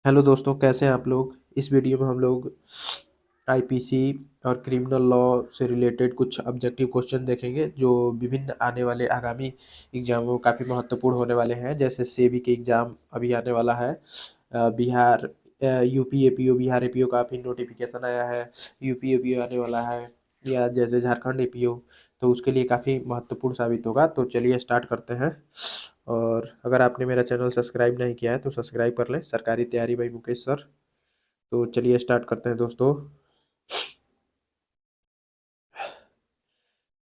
Hello दोस्तों, कैसे हैं आप लोग। इस वीडियो में हम लोग आईपीसी और क्रिमिनल लॉ से रिलेटेड कुछ ऑब्जेक्टिव क्वेश्चन देखेंगे जो विभिन्न आने वाले आगामी एग्जामों में काफ़ी महत्वपूर्ण होने वाले हैं। जैसे सेबी के एग्ज़ाम अभी आने वाला है। Bihar UP APO, Bihar APO का भी नोटिफिकेशन आया है। यूपी एपीओ आने वाला है, या जैसे झारखंड एपीओ, तो उसके लिए काफ़ी महत्वपूर्ण साबित होगा। तो चलिए स्टार्ट करते हैं। और अगर आपने मेरा चैनल सब्सक्राइब नहीं किया है तो सब्सक्राइब कर लें। सरकारी तैयारी बाई मुकेश सर। तो चलिए स्टार्ट करते हैं दोस्तों।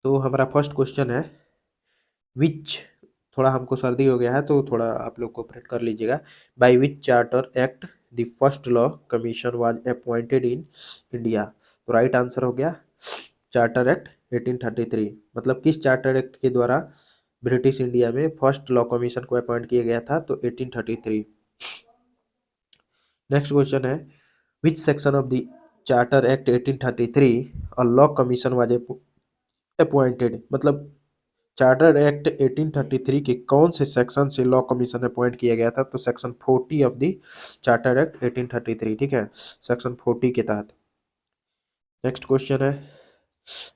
तो हमारा फर्स्ट क्वेश्चन है विच, थोड़ा हमको सर्दी हो गया है तो थोड़ा आप लोग कोऑपरेट कर लीजिएगा। By which charter act the first law commission was appointed in India. तो राइट आंसर हो गया चार्टर एक्ट 1833। मतलब किस चार्टर एक्ट के द्वारा ब्रिटिश इंडिया में फर्स्ट लॉ कमीशन को अपॉइंट किया गया था, तो 1833। नेक्स्ट क्वेश्चन है which section of the charter act 1833 a law commission was appointed. मतलब चार्टर एक्ट 1833 के कौन से सेक्शन से लॉ कमीशन अपॉइंट किया गया था, तो section 40 of the charter act 1833। ठीक है, सेक्शन 40 के तहत। नेक्स्ट क्वेश्चन है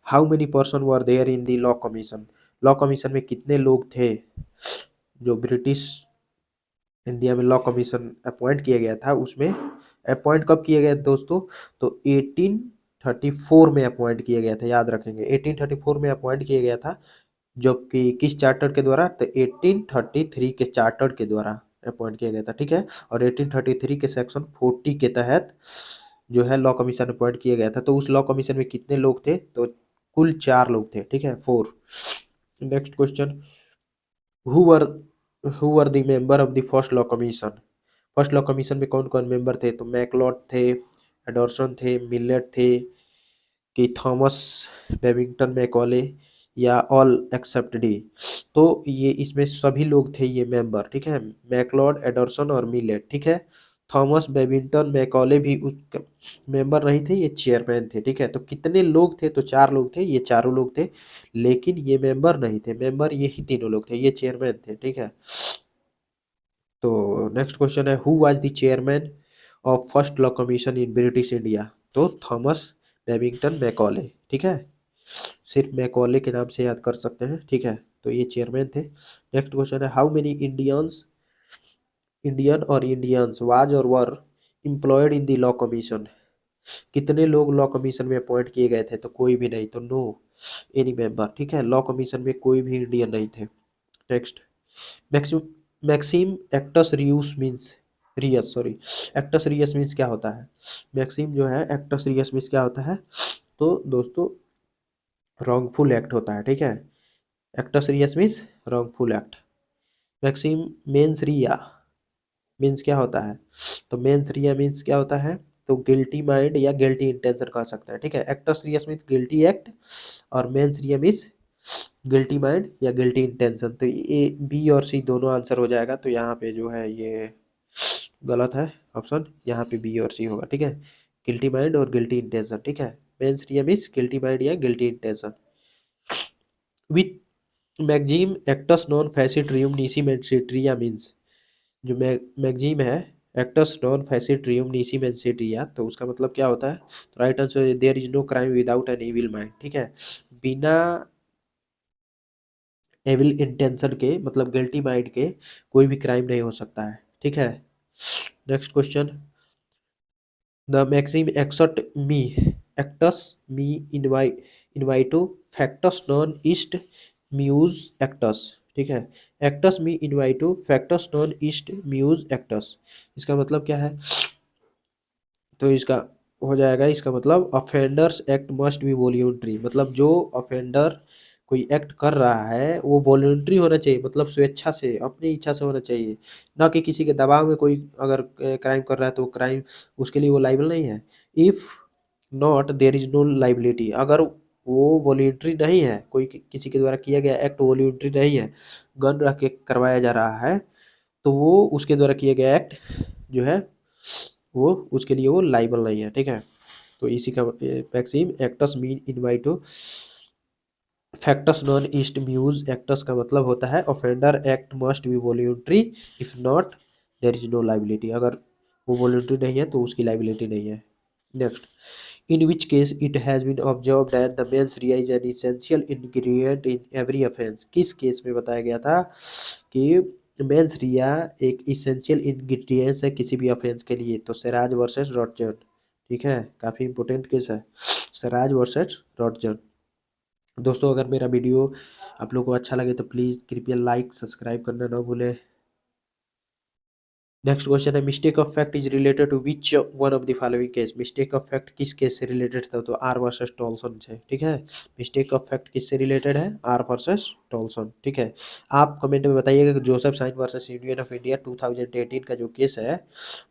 how many person were there in the law commission. Law commission में कितने लोग थे जो ब्रिटिश इंडिया में लॉ कमीशन अपॉइंट किया गया था। उसमें अपॉइंट कब किया गया दोस्तों, तो 1834 में अपॉइंट किया गया था। याद रखेंगे 1834 में अपॉइंट किया गया था, जबकि किस चार्टर के द्वारा, तो 1833 के चार्टर के द्वारा अपॉइंट किया गया था। ठीक है, और 1833 के सेक्शन 40 के तहत जो है लॉ कमीशन अपॉइंट किया गया था। तो उस लॉ कमीशन में कितने लोग थे, तो कुल 4 लोग थे। ठीक है, 4। Next question who were who were the member of the first law commission. First law commission में कौन कौन मेंबर थे, तो मैकलॉड थे, एडर्सन थे, मिलेट थे, कि थॉमस बेबिंगटन मैकॉले, या ऑल एक्सेप्ट डी। तो ये इसमें सभी लोग थे ये मेंबर। ठीक है, मैकलॉड, एडरसन और मिलेट। ठीक है, थॉमस बेबिंगटन मैकॉले भी उस मेंबर नहीं थे, ये चेयरमैन थे। ठीक है, तो कितने लोग थे, तो 4 लोग थे, ये चारों लोग थे। लेकिन ये मेंबर नहीं थे, मेंबर यही तीनों लोग थे, ये चेयरमैन थे। ठीक है, तो नेक्स्ट क्वेश्चन है who was the chairman of first law commission in British India. तो थॉमस बेबिंगटन मैकॉले। ठीक है, सिर्फ मैकॉले के नाम से याद कर सकते हैं। ठीक है, तो ये चेयरमैन थे। नेक्स्ट क्वेश्चन है हाउ मेनी इंडियंस वाज और वर employed in the law commission. कितने लोग लॉ कमीशन में अपॉइंट किए गए थे, तो कोई भी नहीं, तो नो एनी मेंबर। ठीक है, लॉ कमीशन में कोई भी इंडियन नहीं थे। Next maxim actus reus means reus, sorry, actus reus means क्या होता है। मैक्सिम जो है एक्टस रियस मीन्स क्या होता है, तो दोस्तों रॉन्गफुल एक्ट होता है। ठीक है, actus reus means wrongful act. Maxim mens rea means क्या होता है, तो मेंस रिया मीन्स क्या होता है, तो गिल्टी माइंड या गिल्टी इंटेंशन कह सकते हैं। ठीक है, actus reus means guilty act, और mains rea means guilty mind या गिल्टी इंटेंशन। तो ए बी और सी दोनों आंसर हो जाएगा। तो यहाँ पे जो है ये गलत है ऑप्शन, यहाँ पे बी और सी होगा। ठीक है, गिल्टी माइंड और गिल्टी इंटेंशन। ठीक है, mens rea means guilty mind या guilty intention. With maxim actus non facit reum nisi mens sit rea means, जो मैगजीम है actus non facit reum nisi mens sit rea, तो उसका मतलब क्या होता है, तो right answer there is no crime without an evil mind. ठीक है, बिना एविल इंटेंशन के, मतलब गिल्टी माइंड के, कोई भी क्राइम नहीं हो सकता है। ठीक है, नेक्स्ट क्वेश्चन द मैक्सिम एक्सट me actus me invito factus non est meus actus. ठीक है, actus me invito factus non est meus actus, इसका मतलब क्या है, तो इसका हो जाएगा, इसका मतलब offenders act must be voluntary. मतलब जो अफेंडर कोई एक्ट कर रहा है वो वॉल्यूंट्री होना चाहिए, मतलब स्वेच्छा से, अपनी इच्छा से होना चाहिए, ना कि किसी के दबाव में कोई अगर क्राइम कर रहा है तो क्राइम उसके लिए वो लाइबल नहीं है। If not there is no liability. अगर वो वॉल्यूंट्री नहीं है, कोई किसी के द्वारा किया गया एक्ट वॉल्यूंट्री नहीं है, गन रख के करवाया जा रहा है, तो वो उसके द्वारा किया गया एक्ट जो है वो उसके लिए वो लाइबल नहीं है। ठीक है, तो इसी का maxim actus me invito factus non est meus actus का मतलब होता है offender act must be voluntary, if not there is no liability. अगर वो वॉलंटरी नहीं है तो उसकी लाइबिलिटी नहीं है। Next, in which case it has been observe that the mens rea is an essential ingredient in every offence. किस केस में बताया गया था कि मेंस रिया एक इसेंशियल इंग्रेडिएंट्स है किसी भी ऑफेंस के लिए? तो सिराज वर्सेस रॉटजन। ठीक है, काफ़ी इंपॉर्टेंट केस है सिराज वर्सेस रॉटजन। दोस्तों, अगर मेरा वीडियो आप लोगों को अच्छा लगे तो प्लीज़ कृपया लाइक सब्सक्राइब करना ना भूलें। नेक्स्ट क्वेश्चन है, mistake of fact is related to which one of the following case. Mistake of fact किस केस से रिलेटेड था? तो आर वर्सेस टॉलसन से। ठीक है, मिस्टेक ऑफ फैक्ट किससे रिलेटेड है? R versus Tolson. ठीक है, आप कमेंट में बताइएगा कि Joseph Shine versus Union of India 2018 का जो केस है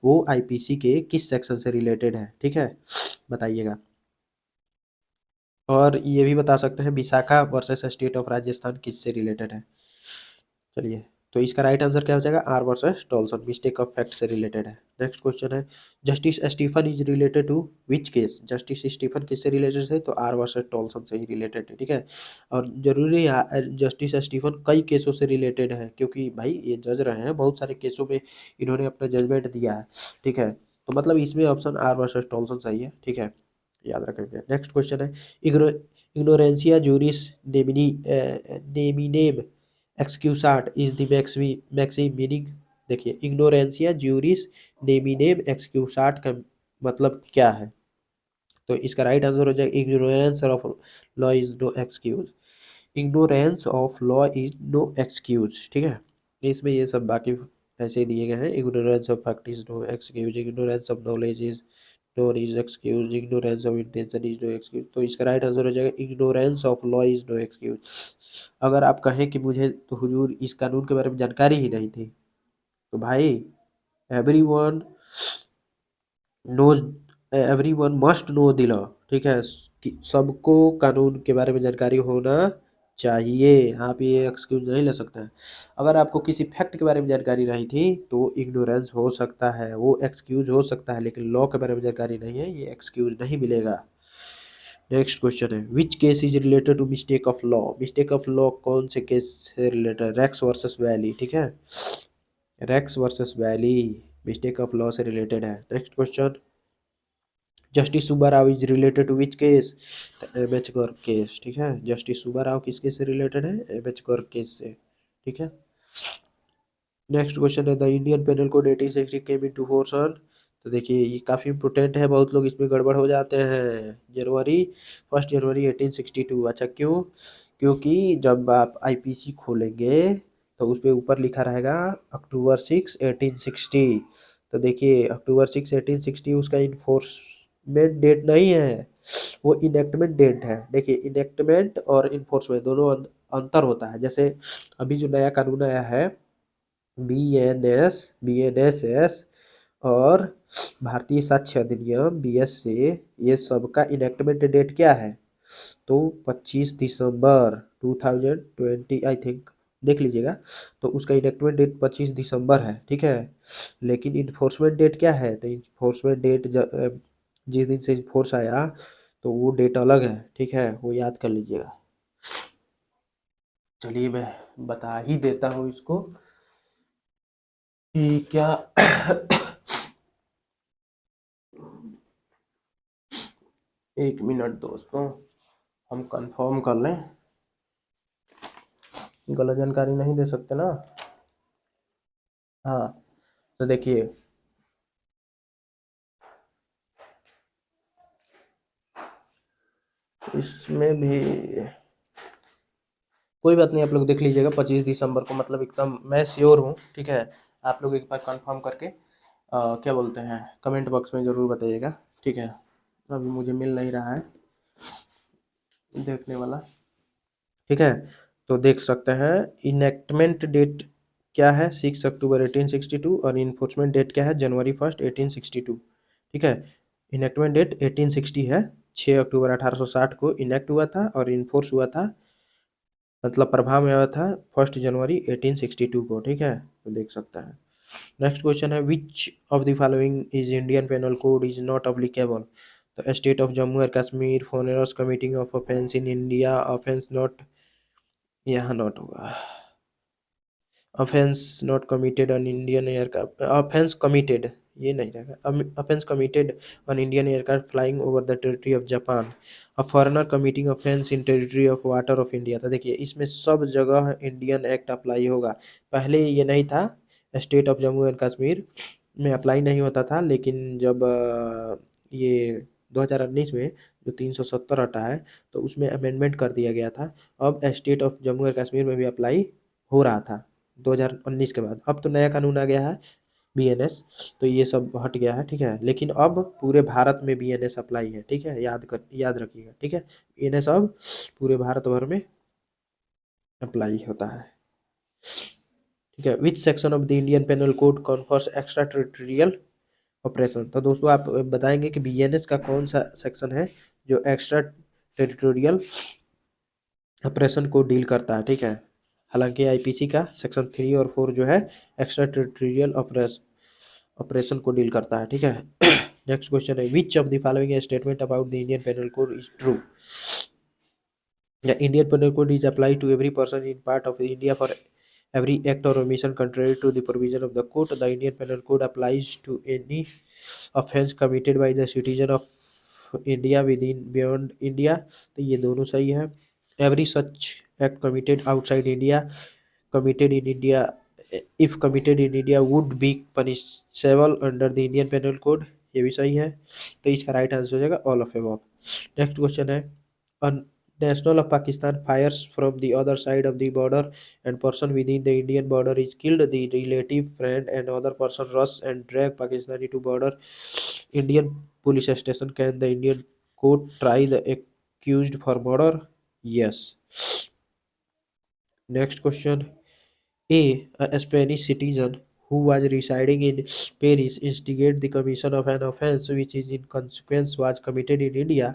वो आईपीसी के किस सेक्शन से रिलेटेड है? ठीक है, बताइएगा। और ये भी बता सकते हैं Vishakha versus state of Rajasthan किससे रिलेटेड है? चलिए, तो इसका राइट आंसर क्या हो जाएगा? R versus Tolson, mistake of fact से रिलेटेड है। नेक्स्ट क्वेश्चन है, Justice Stephen is related to which case. Justice Stephen किससे रिलेटेड है? तो आर वर्सेस टॉलसन से ही रिलेटेड है। ठीक है, और जरूरी है जस्टिस स्टीफन कई केसों से रिलेटेड है क्योंकि भाई ये जज रहे हैं, बहुत सारे केसों में इन्होंने अपना जजमेंट दिया है। ठीक है, तो मतलब इसमें ऑप्शन आर वर्सेस टॉलसन सही है। ठीक है, याद रखेंगे। नेक्स्ट क्वेश्चन है, ignorantia juris neminem excusat is the maxim meaning. देखिए, इग्नोरेंसिया ज्यूरिस नेमिनेम एक्सक्यूसाट का मतलब क्या है? तो इसका राइट आंसर हो जाएगा ignorance of law is no excuse. Ignorance of law is no excuse. ठीक है, इसमें ये सब बाकी ऐसे ही दिए गए हैं। Ignorance of fact is no excuse, ignorance of knowledge is no is excuse, ignorance of intention is no excuse. तो इसका राइट आंसर हो जाएगा ignorance of law is no excuse. अगर आप कहें कि मुझे तो हुजूर इस कानून के बारे में जानकारी ही नहीं थी, तो भाई everyone knows, everyone must know the law. ठीक है, सबको कानून के बारे में जानकारी होना चाहिए। आप ये एक्सक्यूज नहीं ले सकते हैं। अगर आपको किसी फैक्ट के बारे में जानकारी नहीं थी तो इग्नोरेंस हो सकता है, वो एक्सक्यूज हो सकता है, लेकिन लॉ के बारे में जानकारी नहीं है, ये एक्सक्यूज नहीं मिलेगा। नेक्स्ट क्वेश्चन है, which case is related to mistake of law. Mistake of law कौन से केस से रिलेटेड? Racks versus Bailey. ठीक है, Rex versus Bailey mistake of law से रिलेटेड है। Next question, justice Subbarao is related to which case? M H Garg case. ठीक है, justice Subbarao किस केस से रिलेटेड है? एम एच गर्ग केस से। ठीक है, नेक्स्ट क्वेश्चन है, the Indian penal code 1860 came into force on. तो देखिए, ये काफ़ी इंपॉर्टेंट है, बहुत लोग इसमें गड़बड़ हो जाते हैं। जनवरी 1 जनवरी 1862। अच्छा, क्यों? क्योंकि जब आप आईपीसी खोलेंगे तो उस पर ऊपर लिखा रहेगा October 6, 1860। तो देखिए, October 6, 1860 उसका इन्फोर्समेंट डेट नहीं है, वो इनेक्टमेंट डेट है। देखिए, इनेक्टमेंट और इन्फोर्समेंट दोनों अंतर होता है। जैसे अभी जो नया कानून आया है BNSS और भारतीय साक्ष्य अधिनियम BSC, ये सबका इनेक्टमेंट डेट क्या है? तो 25 दिसंबर 2020 आई थिंक, देख लीजिएगा। तो उसका इनेक्टमेंट डेट 25 दिसंबर है। ठीक है, लेकिन इन्फोर्समेंट डेट क्या है? तो इन्फोर्समेंट डेट जिस दिन से इन्फोर्स आया तो वो डेट अलग है। ठीक है, वो याद कर लीजिएगा। चलिए, मैं बता ही देता हूँ इसको कि क्या एक मिनट दोस्तों, हम कंफर्म कर लें, गलत जानकारी नहीं दे सकते ना। हाँ, तो देखिए, इसमें भी कोई बात नहीं, आप लोग देख लीजिएगा 25 दिसंबर को, मतलब एकदम मैं श्योर हूँ। ठीक है, आप लोग एक बार कंफर्म करके क्या बोलते हैं कमेंट बॉक्स में ज़रूर बताइएगा। ठीक है, अभी मुझे मिल नहीं रहा है देखने वाला। ठीक है, तो देख सकते हैं इनेक्टमेंट डेट क्या है? 6 अक्टूबर 1862, और इन्फोर्समेंट डेट क्या है? January 1, 1862। ठीक है, इनेक्टमेंट डेट 1860 है, 6 अक्टूबर 1860 को इनेक्ट हुआ था और इन्फोर्स हुआ था, मतलब प्रभाव में आया था 1 जनवरी 1862 को। ठीक है, तो देख सकते हैं। नेक्स्ट क्वेश्चन है, which of the following is Indian penal code is not applicable. तो state of Jammu and Kashmir, foreigners committing of offence in India, offence not, यहाँ नॉट होगा, offence not committed on Indian aircraft, offence committed, ये नहीं रहेगा। Offence committed on Indian aircraft flying over the territory of Japan, a foreigner committing offence in territory of water of India. तो देखिए इसमें सब जगह इंडियन एक्ट अप्लाई होगा। पहले ये नहीं था, state of Jammu and Kashmir में अप्लाई नहीं होता था, लेकिन जब ये 2019 में जो 370 हटा है तो उसमें अमेंडमेंट कर दिया गया था। अब state of Jammu and Kashmir में भी अप्लाई हो रहा था 2019 के बाद। अब तो नया कानून आ गया है बीएनएस, तो ये सब हट गया है, ठीक है। लेकिन अब पूरे भारत में बीएनएस अप्लाई है, ठीक है, याद रखिएगा, ठीक है। बीएनएस अब पूरे भारत भर में अप्लाई होता है, ठीक है। Which section of the Indian penal code confers extra territorial operation. तो दोस्तों आप बताएंगे कि बीएनएस का कौन सा सेक्शन है जो एक्स्ट्रा टेरिटोरियल ऑपरेशन को डील करता है, ठीक है। हालांकि आईपीसी का सेक्शन 3 और 4 जो है एक्स्ट्रा टेरिटोरियल ऑपरेशन को डील करता है, ठीक है। नेक्स्ट क्वेश्चन है, which of the following statement about the Indian penal code is true. The Indian Penal Code is applied to every person in part of India for every act or omission contrary to the provision of the code. The Indian Penal Code applies to any offence committed by the citizen of India within beyond India. तो ये दोनों सही है। Every such act committed outside India, committed in India, if committed in India would be punishable under the Indian Penal Code, ये भी सही है। तो इसका राइट आंसर हो जाएगा all of above. Next question है, national of Pakistan fires from the other side of the border and person within the Indian border is killed. The relative, friend and other person rush and drag Pakistani to border Indian police station. Can the Indian court try the accused for murder? Yes. Next question. A Spanish citizen who was residing in Paris instigate the commission of an offence which is in consequence was committed in India.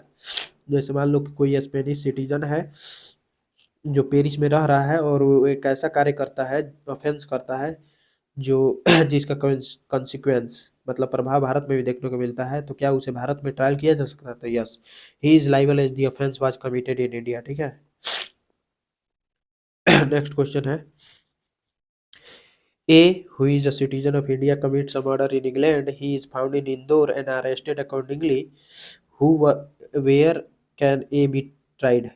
जैसे मान लो कि कोई Spanish citizen है जो Paris में रह रहा है और वो एक ऐसा कार्य करता है, ऑफेंस करता है जो जिसका कंसिक्वेंस मतलब प्रभाव भारत में भी देखने को मिलता है, तो क्या उसे भारत में ट्रायल किया जा सकता है? तो yes, he is liable as the offence was committed in India, ठीक है। नेक्स्ट क्वेश्चन है, A, who is a citizen of India, commits a murder in England. He is found in Indore and arrested accordingly. Where can A be tried?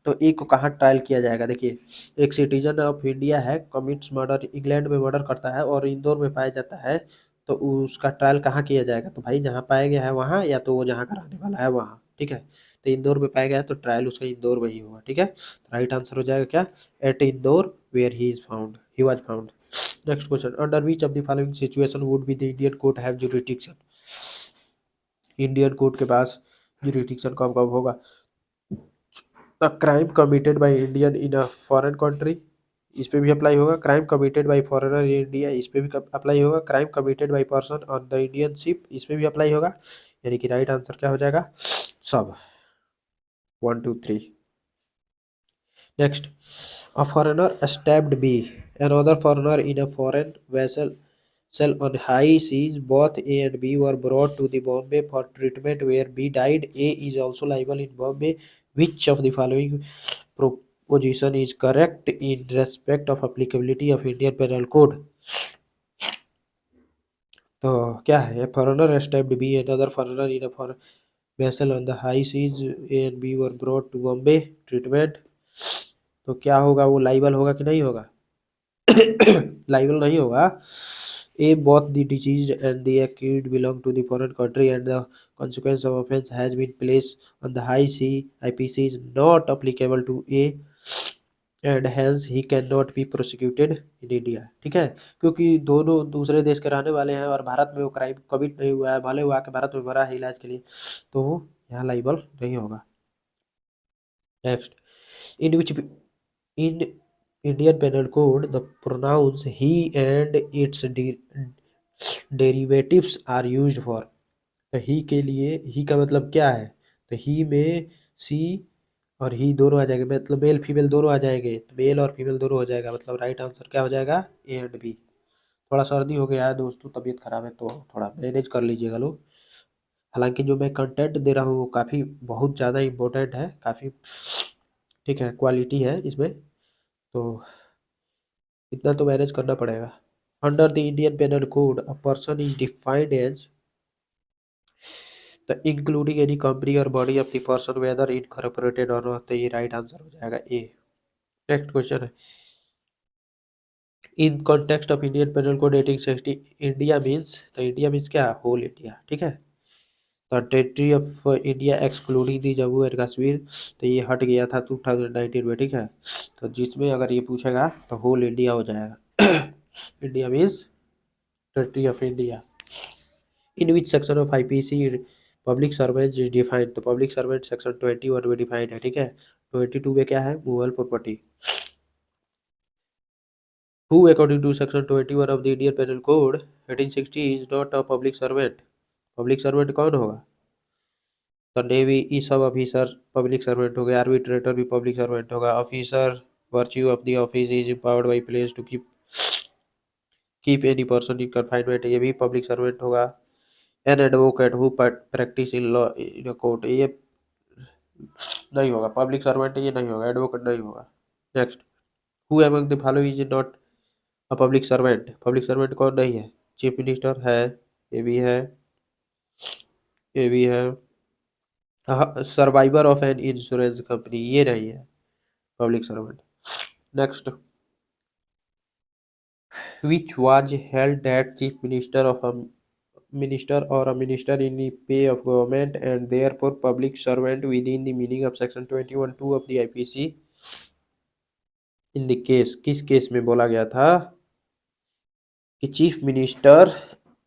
तो ए को कहाँ trial किया जाएगा? देखिए, एक सिटीजन ऑफ इंडिया है, commits murder, England में murder करता है और इंदौर में पाया जाता है, तो उसका ट्रायल कहाँ किया जाएगा? तो भाई जहाँ पाया गया है वहाँ, या तो वो जहाँ का रहने वाला है वहाँ, ठीक है। तो इंदौर में पाया गया है तो ट्रायल उसका इंदौर में ही होगा, ठीक है। तो राइट आंसर हो जाएगा क्या? At Indore where he was found. Next question. Under which of the following situation would be the Indian court have jurisdiction? Indian court के पास jurisdiction कब कब होगा? A crime committed by Indian in a foreign country, इस पे भी apply होगा। Crime committed by foreigner in India, इस पे भी अप्लाई होगा। Crime committed by person on the Indian ship, इस पे भी अप्लाई होगा। यानी कि राइट आंसर क्या हो जाएगा? सब 1 2 3। Next, a foreigner stabbed B. Another foreigner in a foreign vessel on high seas. Both A and B were brought to the Bombay for treatment where B died. A is also liable in Bombay. Which of the following proposition is correct in respect of applicability of Indian Penal Code? तो क्या है? foreigner stabbed B. Another foreigner in a foreign vessel on the high seas. A and B were brought to Bombay treatment. तो क्या होगा? वो liable होगा कि नहीं होगा? लाइबल नहीं होगा। A, both the deceased and the accused belong to the foreign country and the consequence of offence has been placed on the high sea. IPC is not applicable to A and hence he cannot be prosecuted in India, ठीक है। क्योंकि दोनों दूसरे देश के रहने वाले हैं और भारत में वो क्राइम कमिट नहीं हुआ है, भले वो आके भारत में मरा है इलाज के लिए, तो यहाँ लाइबल नहीं होगा। Next, in which in Indian Penal Code, the pronouns he and its derivatives are used for. तो ही के लिए, ही का मतलब क्या है? तो ही में सी और ही दोनों आ जाएंगे, मतलब मेल फीमेल दोनों आ जाएंगे, तो मेल और फीमेल दोनों हो जाएगा, मतलब राइट आंसर क्या हो जाएगा? A and B. थोड़ा सर्दी हो गया है दोस्तों, तबीयत खराब है, तो थोड़ा मैनेज कर लीजिएगा लोग। हालांकि जो मैं कंटेंट दे रहा हूँ वो काफ़ी बहुत ज़्यादा इम्पोर्टेंट है, काफ़ी ठीक है, क्वालिटी है इसमें, तो इतना तो मैनेज करना पड़ेगा। Under the Indian Penal Code, a person is defined as the including any company or body of the person whether incorporated or not. तो ये राइट आंसर हो जाएगा ए। नेक्स्ट क्वेश्चन है, in context of Indian penal code 1860 India means, तो India means क्या, whole India, ठीक है। तो territory of India excluding the Jammu and Kashmir, तो ये हट गया था 2019 में, ठीक है। तो जिसमें अगर ये पूछेगा तो होल इंडिया हो जाएगा। India means territory of India. In which section of IPC public servant is defined, तो पब्लिक सर्वेंट सेक्शन 21 में डिफाइंड है, ठीक है। 22 में क्या है, movable property. Who according to section 21 of the Indian penal code 1860 is not a public servant, public servant कौन होगा, तो नेवी ई सब ऑफिसर पब्लिक सर्वेंट हो गया, आर्बिट्रेटर भी पब्लिक सर्वेंट होगा, officer virtue of the office is empowered by place to keep any person in confinement, ये भी पब्लिक सर्वेंट होगा। An advocate who practice in law in court, ये नहीं होगा, पब्लिक सर्वेंट ये नहीं होगा, एडवोकेट नहीं होगा। Next, who among the following is not a public servant, public servant कौन नहीं है, चीफ मिनिस्टर है, ये भी है, ये भी है, survivor of an insurance company ये नहीं है public servant. Next, which was held that chief minister of a minister or a minister in the pay of government and therefore public servant within the meaning of section 21(2) of the IPC in the case, किस केस में बोला गया था कि chief minister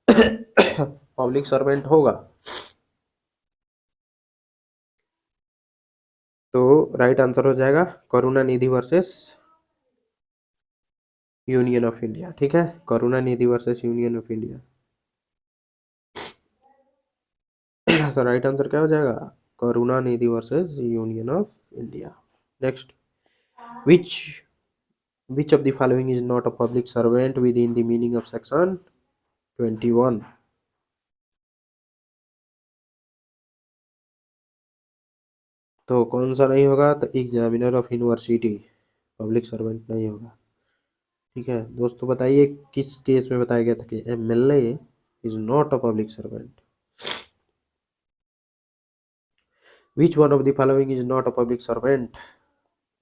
public servant होगा, तो right answer हो जाएगा Karunanidhi versus Union of India, ठीक है, Karunanidhi versus Union of India. तो राइट आंसर क्या हो जाएगा, Karunanidhi versus Union of India. Next, which which of the following is not a public servant within the meaning of section 21, तो कौन सा नहीं होगा, तो examiner of university public servant नहीं होगा, ठीक है। दोस्तों बताइए किस केस में बताया गया था कि MLA is not a public servant, which one of the following is not a public servant,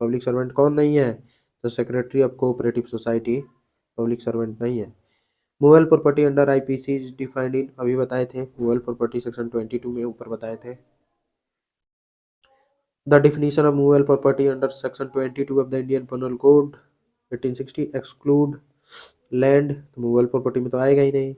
public servant कौन नहीं है, तो secretary of cooperative society public servant नहीं है। Movable property under IPC is defined in, अभी बताए थे, movable property section 22 में ऊपर बताए थे। The definition of movable property under section 22 of the Indian penal code 1860 exclude land, तो मूवेबल प्रॉपर्टी में तो आएगा ही नहीं।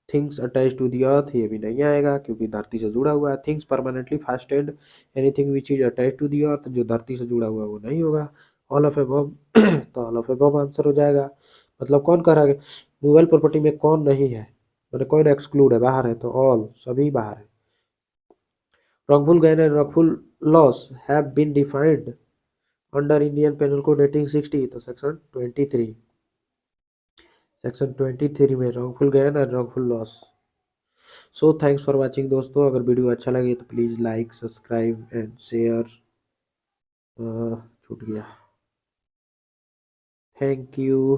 Things attach to the earth, ये भी नहीं आएगा क्योंकि धरती से जुड़ा हुआ है। Things permanently fastened, anything which is attach to the earth, जो धरती से जुड़ा हुआ है वो नहीं होगा। ऑल ऑफ अबव, तो ऑल ऑफ अबव आंसर हो जाएगा। मतलब कौन कह रहा है मूवेबल प्रॉपर्टी में कौन नहीं है, मतलब कौन एक्सक्लूड है, बाहर है, तो ऑल सभी बाहर है। wrongful gain and wrongful loss have been defined under Indian Penal Code 1860, तो सेक्शन 23, सेक्शन 23 में wrongful gain and wrongful loss। So thanks for watching दोस्तों, अगर वीडियो अच्छा लगे तो please like subscribe and share, छूट गया, थैंक यू,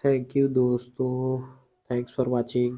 थैंक यू दोस्तों, थैंक्स फॉर वाचिंग।